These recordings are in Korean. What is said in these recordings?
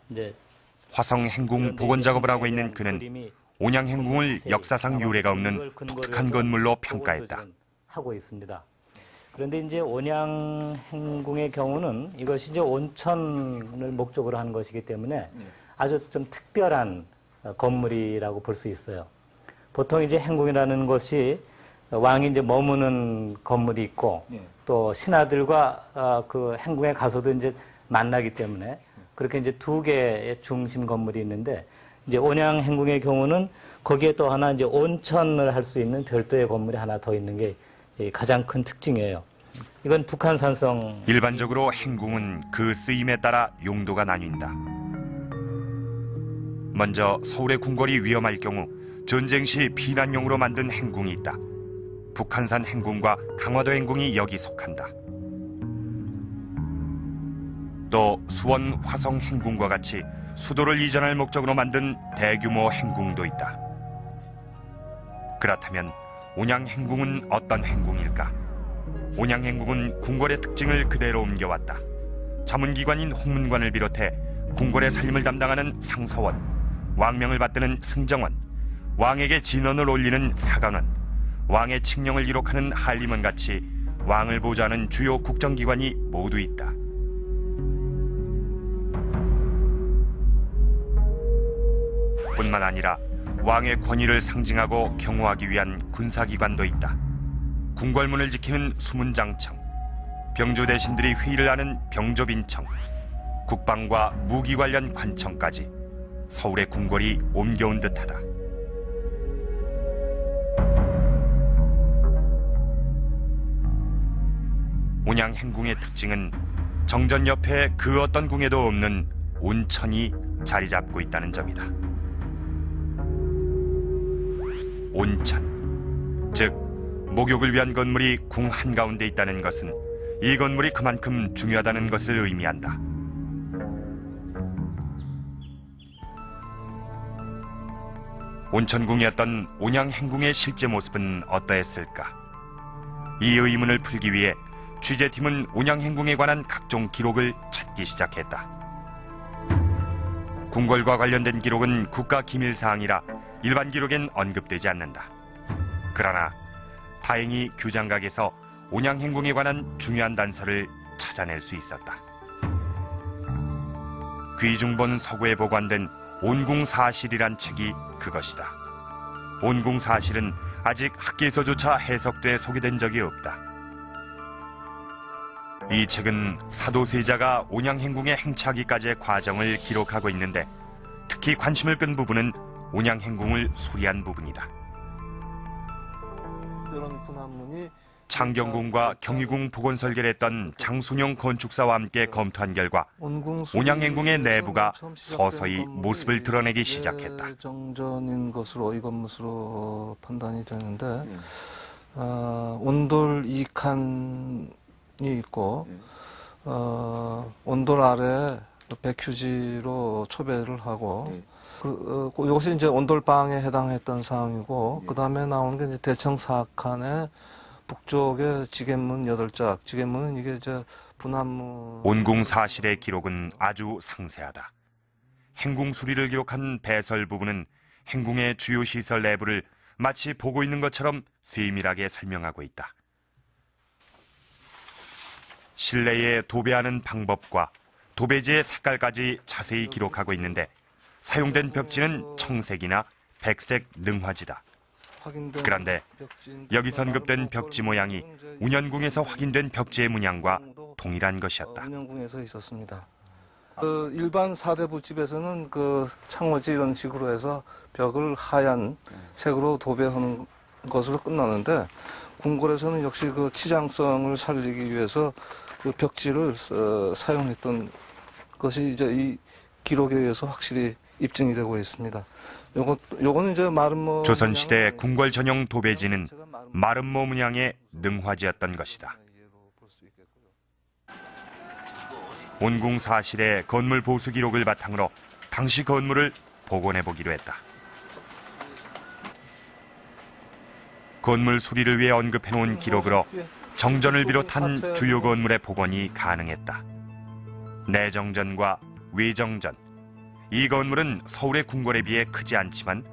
이제 화성 행궁 복원 작업을 하고 있는 그는 온양 행궁을 역사상 유례가 없는 독특한 건물로 평가했다. 하고 있습니다. 그런데 이제 온양 행궁의 경우는 이것이 이제 온천을 목적으로 하는 것이기 때문에 아주 좀 특별한 건물이라고 볼 수 있어요. 보통 이제 행궁이라는 것이 왕이 이제 머무는 건물이 있고 또 신하들과 그 행궁에 가서도 이제 만나기 때문에 그렇게 이제 두 개의 중심 건물이 있는데 이제 온양 행궁의 경우는 거기에 또 하나 이제 온천을 할 수 있는 별도의 건물이 하나 더 있는 게 가장 큰 특징이에요. 이건 북한산성. 일반적으로 행궁은 그 쓰임에 따라 용도가 나뉜다. 먼저 서울의 궁궐이 위험할 경우 전쟁 시 피난용으로 만든 행궁이 있다. 북한산 행궁과 강화도 행궁이 여기 속한다. 또 수원 화성 행궁과 같이 수도를 이전할 목적으로 만든 대규모 행궁도 있다. 그렇다면 온양 행궁은 어떤 행궁일까? 온양 행궁은 궁궐의 특징을 그대로 옮겨왔다. 자문기관인 홍문관을 비롯해 궁궐의 살림을 담당하는 상서원, 왕명을 받드는 승정원, 왕에게 진언을 올리는 사관원, 왕의 칙령을 기록하는 한림원 같이 왕을 보좌하는 주요 국정기관이 모두 있다. 뿐만 아니라 왕의 권위를 상징하고 경호하기 위한 군사기관도 있다. 궁궐문을 지키는 수문장청, 병조 대신들이 회의를 하는 병조빈청, 국방과 무기 관련 관청까지 서울의 궁궐이 옮겨온 듯하다. 온양 행궁의 특징은 정전 옆에 그 어떤 궁에도 없는 온천이 자리 잡고 있다는 점이다. 온천, 즉 목욕을 위한 건물이 궁 한가운데 있다는 것은 이 건물이 그만큼 중요하다는 것을 의미한다. 온천궁이었던 온양 행궁의 실제 모습은 어떠했을까? 이 의문을 풀기 위해 취재팀은 온양 행궁에 관한 각종 기록을 찾기 시작했다. 궁궐과 관련된 기록은 국가 기밀 사항이라 일반 기록엔 언급되지 않는다. 그러나 다행히 규장각에서 온양 행궁에 관한 중요한 단서를 찾아낼 수 있었다. 귀중본 서구에 보관된 온궁사실이란 책이 그것이다. 온궁사실은 아직 학계에서조차 해석돼 소개된 적이 없다. 이 책은 사도세자가 온양 행궁에 행차하기까지의 과정을 기록하고 있는데 특히 관심을 끈 부분은 온양 행궁을 수리한 부분이다. 창경궁과 경희궁 복원 설계를 했던 장순영 건축사와 함께 검토한 결과 온양 행궁의 내부가 서서히 모습을 드러내기 시작했다. 정전인 것으로 이 것으로 판단이 되는데 온돌 2칸이 있고 온돌 아래 백휴지로 초배를 하고 이것이 이제 온돌방에 해당했던 사항이고 그 다음에 나오는 게 이제 대청 4칸에 북쪽에 지겐문 8짝, 지겐문은 이게 이제 분합문. 온궁사실의 기록은 아주 상세하다. 행궁 수리를 기록한 배설 부분은 행궁의 주요 시설 내부를 마치 보고 있는 것처럼 세밀하게 설명하고 있다. 실내에 도배하는 방법과 도배지의 색깔까지 자세히 기록하고 있는데 사용된 벽지는 청색이나 백색 능화지다. 그런데 여기 선급된 벽지 모양이 운현궁에서 확인된 벽지의 문양과 동일한 것이었다. 운현궁에서 있었습니다. 일반 사대부집에서는 그 창호지 이런 식으로 해서 벽을 하얀 색으로 도배하는 것으로 끝나는데 궁궐에서는 역시 그 치장성을 살리기 위해서 그 벽지를 사용했던 것이 이제 이 기록에 의해서 확실히 입증이 되고 있습니다. 요거는 이제 마름모. 조선시대 궁궐 전용 도배지는 마름모 문양의 능화지였던 것이다. 온궁사실의 건물 보수 기록을 바탕으로 당시 건물을 복원해 보기로 했다. 건물 수리를 위해 언급해 놓은 기록으로 정전을 비롯한 주요 건물의 복원이 가능했다. 내정전과 외정전. 이 건물은 서울의 궁궐에 비해 크지 않지만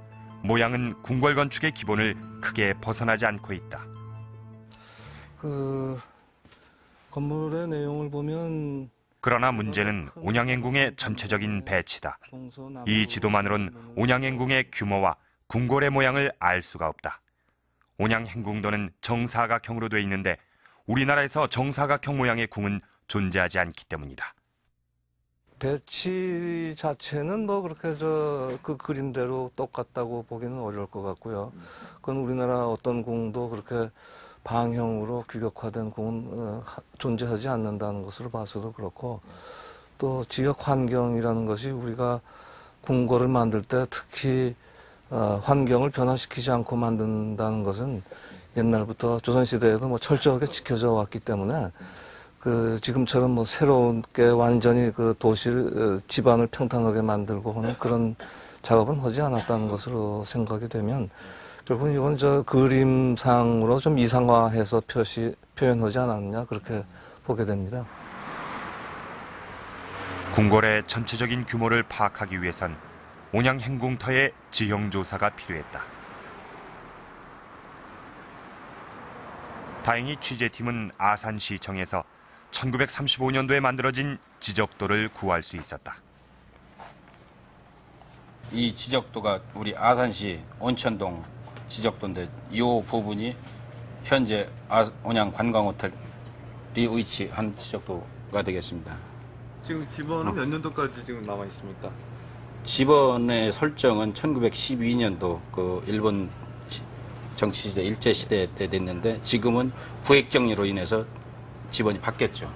모양은 궁궐 건축의 기본을 크게 벗어나지 않고 있다. 그 건물의 내용을 보면 그러나 문제는 온양행궁의 전체적인 배치다. 이 지도만으론 온양행궁의 규모와 궁궐의 모양을 알 수가 없다. 온양행궁도는 정사각형으로 돼 있는데 우리나라에서 정사각형 모양의 궁은 존재하지 않기 때문이다. 배치 자체는 뭐 그렇게 그 그림대로 똑같다고 보기는 어려울 것 같고요. 그건 우리나라 어떤 궁도 그렇게 방형으로 규격화된 궁은 존재하지 않는다는 것으로 봐서도 그렇고, 또 지역 환경이라는 것이 우리가 궁궐을 만들 때 특히 환경을 변화시키지 않고 만든다는 것은 옛날부터 조선시대에도 뭐 철저하게 지켜져 왔기 때문에 그 지금처럼 뭐 새롭게 완전히 그 도시를 집안을 평탄하게 만들고 하는 그런 작업은 하지 않았다는 것으로 생각이 되면 결국은 이건 저 그림상으로 좀 이상화해서 표현하지 않았느냐 그렇게 보게 됩니다. 궁궐의 전체적인 규모를 파악하기 위해선 온양행궁터의 지형조사가 필요했다. 다행히 취재팀은 아산시청에서 1935년도에 만들어진 지적도를 구할 수 있었다. 이 지적도가 우리 아산시 온천동 지적도인데 이 부분이 현재 온양 관광호텔이 위치한 지적도가 되겠습니다. 지금 집원은 몇 년도까지 지금 남아 있습니까? 집원의 설정은 1912년도 그 일본 정치시대 일제시대 때 됐는데 지금은 구획정리로 인해서 집원이 바뀌었죠.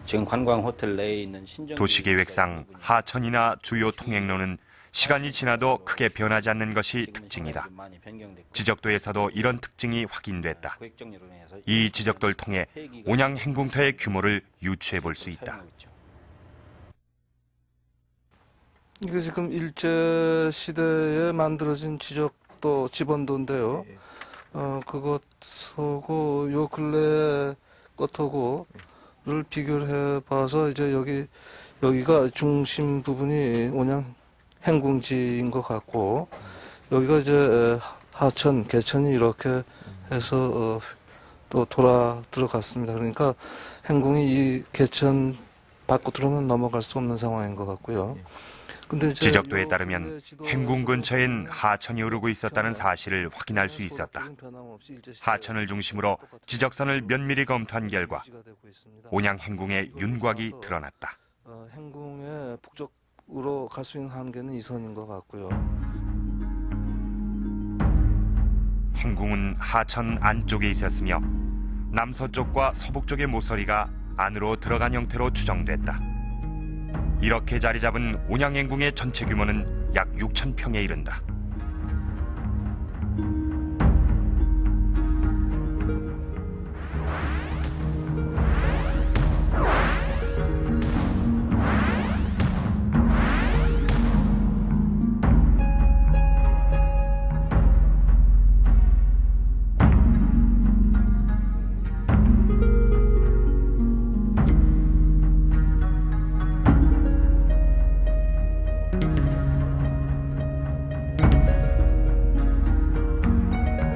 지금 관광호텔 내에 있는 신정 도시계획상 하천이나 주요 통행로는 시간이 지나도 크게 변하지 않는 것이 특징이다. 지적도에서도 이런 특징이 확인됐다. 이 지적도를 통해 온양행궁터의 규모를 유추해 볼 수 있다. 이게 지금 일제시대에 만들어진 지적도, 집원도인데요. 그것하고 요 근래 것하고를 비교를 해봐서 이제 여기가 중심 부분이 온양 행궁지인 것 같고, 여기가 이제 하천, 개천이 이렇게 해서 또 돌아 들어갔습니다. 그러니까 행궁이 이 개천 밖으로는 넘어갈 수 없는 상황인 것 같고요. 근데 이제 지적도에 따르면 행궁 근처엔 하천이 흐르고 있었다는 사실을 확인할 수 있었다. 하천을 중심으로 지적선을 면밀히 검토한 결과 온양행궁의 윤곽이 드러났다. 행궁의 북쪽으로 갈 수 있는 한계는 이 선인 것 같고요. 행궁은 하천 안쪽에 있었으며 남서쪽과 서북쪽의 모서리가 안으로 들어간 형태로 추정됐다. 이렇게 자리 잡은 온양행궁의 전체 규모는 약 6,000평에 이른다.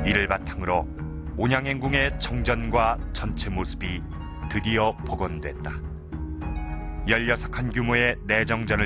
이를 바탕으로 온양행궁의 정전과 전체 모습이 드디어 복원됐다. 16칸 규모의 내정전을